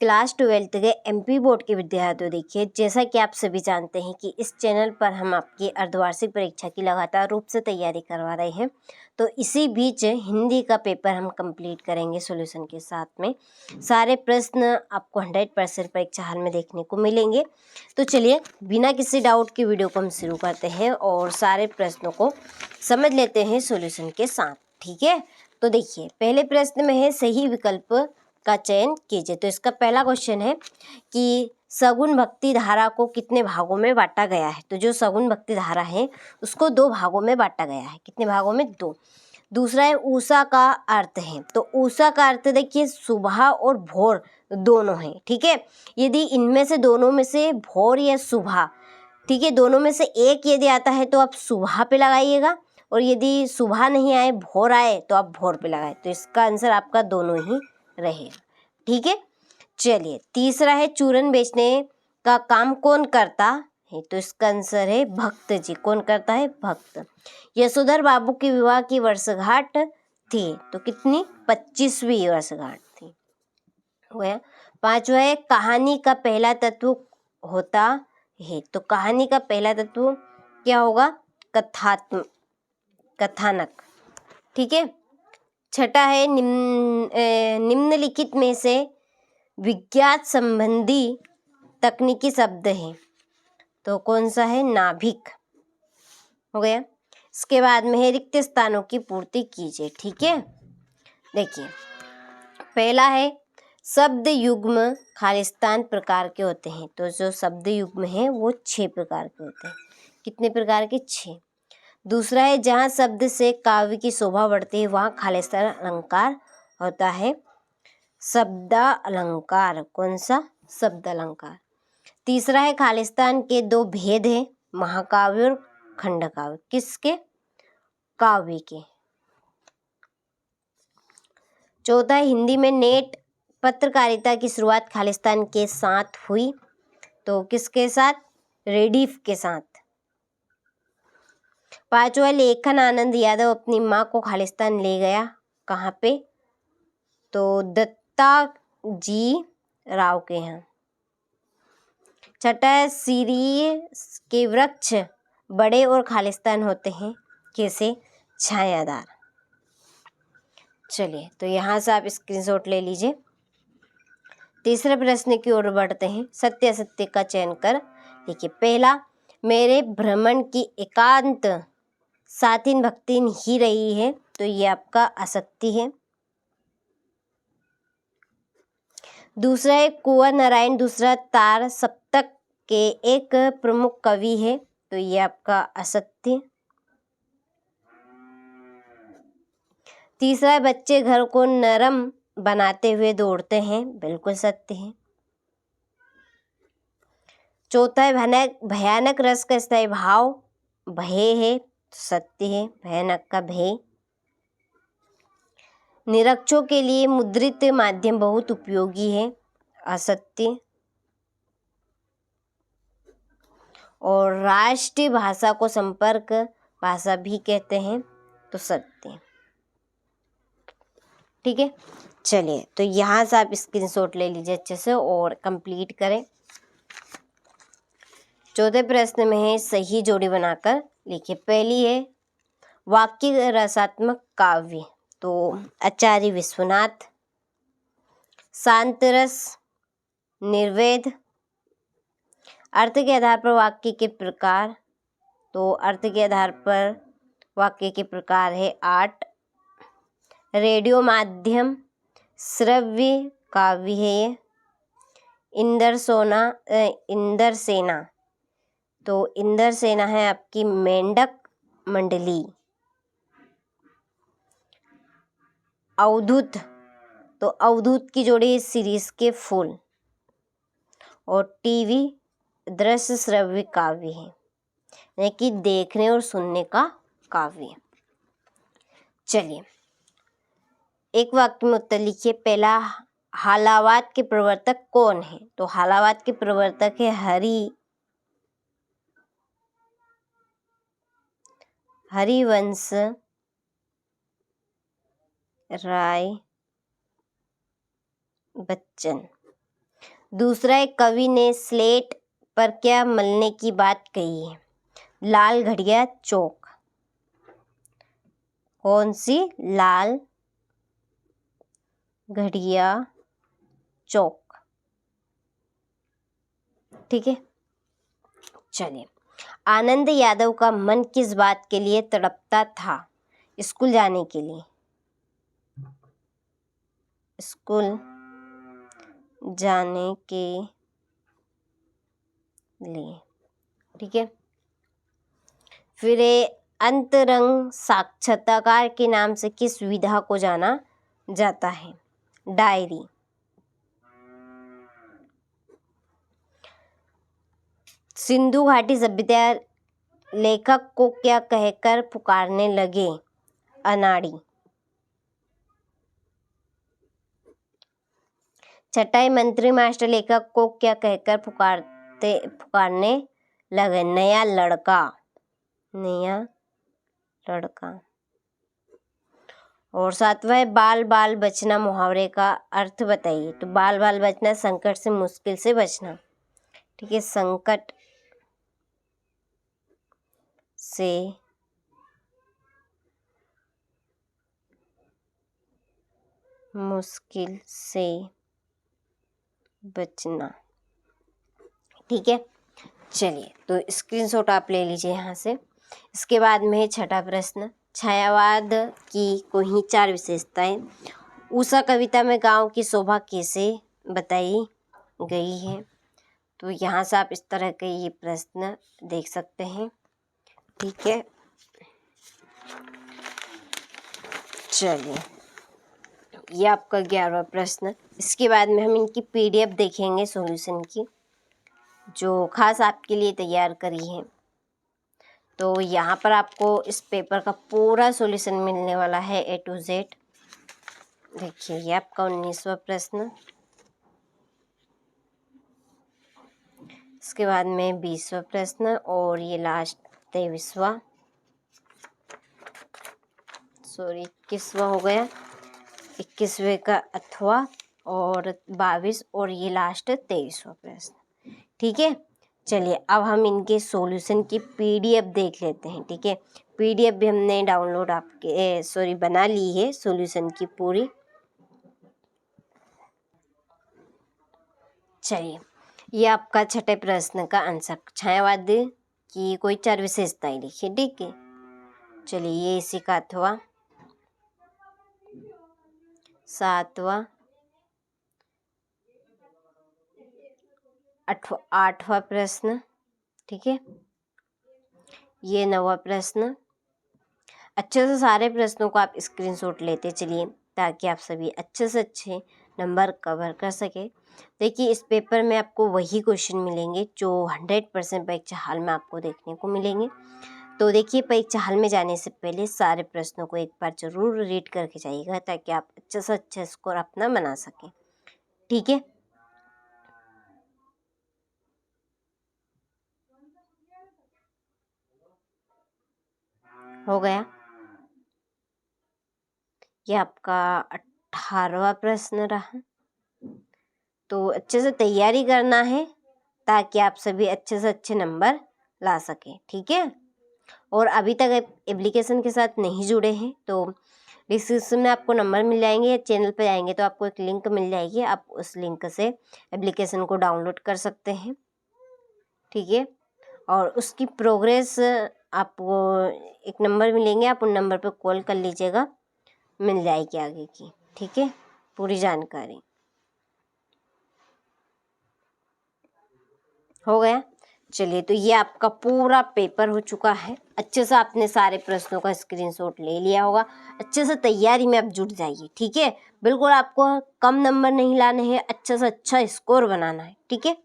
Class 12th के MP board के विद्यार्थियों, देखिए जैसा कि आप सभी जानते हैं कि इस चैनल पर हम आपकी अर्धवार्षिक परीक्षा की लगातार रूप से तैयारी करवा रहे हैं। तो इसी बीच हिंदी का पेपर हम कंप्लीट करेंगे सॉल्यूशन के साथ में। सारे प्रश्न आपको 100% परीक्षा हाल में देखने को मिलेंगे। तो चलिए बिना किसी डाउट की वीडियो को हम शुरू करते हैं और सारे प्रश्नों को समझ लेते हैं सॉल्यूशन के साथ, ठीक है। तो देखिए पहले प्रश्न में है सही विकल्प का चयन कीजिए। तो इसका पहला क्वेश्चन है कि सगुण भक्ति धारा को कितने भागों में बांटा गया है। तो जो सगुण भक्ति धारा है उसको 2 भागों में बांटा गया है। कितने भागों में? 2। दूसरा है ऊषा का अर्थ है। तो ऊषा का अर्थ देखिए सुबह और भोर दोनों है, ठीक है। यदि इनमें से दोनों में से भोर या सुबह, ठीक है, दोनों में से एक यदि आता है तो आप सुबह पे लगाइएगा, और यदि सुबह नहीं आए भोर आए तो आप भोर पे लगाए। तो इसका आंसर आपका दोनों ही रहेगा, ठीक है। चलिए तीसरा है चूरन बेचने का काम कौन करता है। तो इसका आंसर है भक्त जी। कौन करता है? भक्त। यशोधर बाबू के विवाह की वर्षगांठ थी। तो कितनी? 25वीं वर्षगांठ थी। हो गया। 5वां है कहानी का पहला तत्व होता है। तो कहानी का पहला तत्व क्या होगा? कथानक, ठीक है। 6वां है निम्नलिखित में से विज्ञात संबंधी तकनीकी शब्द है। तो कौन सा है? नाभिक। हो गया। इसके बाद में है रिक्त स्थानों की पूर्ति कीजिए, ठीक है। देखिए पहला है शब्द युग्म खालिस्तान प्रकार के होते हैं। तो जो शब्द युग्म है वो 6 प्रकार के होते हैं। कितने प्रकार के? 6। दूसरा है जहाँ शब्द से काव्य की शोभा बढ़ती है वहाँ खालिस्तान अलंकार होता है। शब्द अलंकार। कौन सा? शब्द अलंकार। तीसरा है खालिस्तान के 2 भेद हैं, महाकाव्य और खंडकाव्य। किसके? काव्य के। चौथा है हिंदी में नेट पत्रकारिता की शुरुआत खालिस्तान के साथ हुई। तो किसके साथ? रेडिफ के साथ। 5वां लेखन आनंद यादव अपनी माँ को खालिस्तान ले गया। कहाँ पे? तो दत्ता जी राव के यहाँ। 6वां सीरी के वृक्ष बड़े और खालिस्तान होते हैं। कैसे? छायादार। चलिए तो यहाँ से आप स्क्रीनशॉट ले लीजिए। तीसरे प्रश्न की ओर बढ़ते हैं। सत्य असत्य का चयन कर देखिए। पहला, मेरे भ्रमण की एकांत साथिन भक्तिन ही रही है। तो ये आपका असत्य है। दूसरा है कुंवर नारायण दूसरा तार सप्तक के एक प्रमुख कवि है। तो ये आपका असत्य। तीसरा है बच्चे घर को नरम बनाते हुए दौड़ते हैं। बिल्कुल सत्य है। चौथा है भयानक रस का स्थायी भाव भय है। सत्य है। भयानक का भय। निरक्षरों के लिए मुद्रित माध्यम बहुत उपयोगी है। असत्य। और राष्ट्रीय भाषा को संपर्क भाषा भी कहते हैं। तो सत्य, ठीक है। चलिए तो यहाँ से आप स्क्रीनशॉट ले लीजिए अच्छे से और कंप्लीट करें। चौथे प्रश्न में है सही जोड़ी बनाकर लिखिए। पहली है वाक्य रसात्मक काव्य। तो आचार्य विश्वनाथ। शांतरस, निर्वेद। अर्थ के आधार पर वाक्य के प्रकार। तो अर्थ के आधार पर वाक्य के प्रकार है 8। रेडियो माध्यम, श्रव्य काव्य है ये। इंदर सेना। तो इंदर सेना है आपकी मेंढक मंडली। अवधूत, तो अवधूत की जोड़ी सीरीज के फूल। और टीवी दृश्य श्रव्य काव्य है, यानी कि देखने और सुनने का काव्य। चलिए एक वाक्य में उत्तर लिखिए। पहला, हालावाद के प्रवर्तक कौन है। तो हालावाद के प्रवर्तक है हरिवंश राय बच्चन। दूसरा है, कवि ने स्लेट पर क्या मलने की बात कही है? लाल घड़िया चौक। कौन सी? लाल घड़िया चौक। ठीक है, चलिए। आनंद यादव का मन किस बात के लिए तड़पता था? स्कूल जाने के लिए। स्कूल जाने के लिए। ठीक है, फिर अंतरंग साक्षात्कार के नाम से किस विधा को जाना जाता है? डायरी। सिंधु घाटी सभ्यता लेखक को क्या कहकर पुकारने लगे? अनाड़ी। छठाई, मंत्री मास्टर लेखक को क्या कहकर पुकारने लगे? नया लड़का। नया लड़का। और सातवां है, बाल बाल बचना मुहावरे का अर्थ बताइए। तो बाल बाल बचना संकट से, मुश्किल से बचना। ठीक है, संकट से मुश्किल से बचना। ठीक है, चलिए, तो स्क्रीनशॉट आप ले लीजिए यहाँ से। इसके बाद में छठा प्रश्न, छायावाद की कोई 4 विशेषताएं। उषा कविता में गांव की शोभा कैसे बताई गई है? तो यहाँ से आप इस तरह के ये प्रश्न देख सकते हैं। ठीक है, चलिए, ये आपका 11वां प्रश्न। इसके बाद में हम इनकी PDF देखेंगे सॉल्यूशन की, जो खास आपके लिए तैयार करी है। तो यहाँ पर आपको इस पेपर का पूरा सॉल्यूशन मिलने वाला है A to Z। देखिए, ये आपका 19वां प्रश्न। इसके बाद में 20वां प्रश्न और ये लास्ट 23वां, सॉरी 21वां हो गया, 21वें का अथवा और 22 और ये लास्ट 23वां प्रश्न। ठीक है, चलिए, अब हम इनके सॉल्यूशन की PDF देख लेते हैं। ठीक है, PDF भी हमने डाउनलोड आपके बना ली है सॉल्यूशन की पूरी। चलिए, ये आपका छठे प्रश्न का आंसर, छायावाद की कोई 4 विशेषताएं लिखिए। ठीक है, चलिए, ये इसी का अथवा। 7वां, 8वां प्रश्न। ठीक है, ये 9वां प्रश्न। अच्छे से सारे प्रश्नों को आप स्क्रीनशॉट लेते चलिए, ताकि आप सभी अच्छे से अच्छे नंबर कवर कर सके। देखिए, इस पेपर में आपको वही क्वेश्चन मिलेंगे जो 100% परीक्षा हाल में आपको देखने को मिलेंगे। तो देखिए, परीक्षा हाल में जाने से पहले सारे प्रश्नों को एक बार जरूर रीड करके जाइएगा, ताकि आप अच्छे से अच्छा स्कोर अपना बना सकें। ठीक है, हो गया। ये आपका 18वां प्रश्न रहा। तो अच्छे से तैयारी करना है, ताकि आप सभी अच्छे से अच्छे नंबर ला सकें। ठीक है, और अभी तक एप्लीकेशन के साथ नहीं जुड़े हैं तो डिस्क्रिप्शन में आपको नंबर मिल जाएंगे, या चैनल पर जाएंगे तो आपको एक लिंक मिल जाएगी, आप उस लिंक से एप्लीकेशन को डाउनलोड कर सकते हैं। ठीक है, और उसकी प्रोग्रेस आपको एक नंबर मिलेंगे, आप उन नंबर पर कॉल कर लीजिएगा, मिल जाएगी आगे की। ठीक है, पूरी जानकारी हो गया। चलिए, तो ये आपका पूरा पेपर हो चुका है। अच्छे से आपने सारे प्रश्नों का स्क्रीनशॉट ले लिया होगा। अच्छे से तैयारी में आप जुट जाइए। ठीक है, बिल्कुल आपको कम नंबर नहीं लाने हैं, अच्छे से अच्छा स्कोर बनाना है। ठीक है।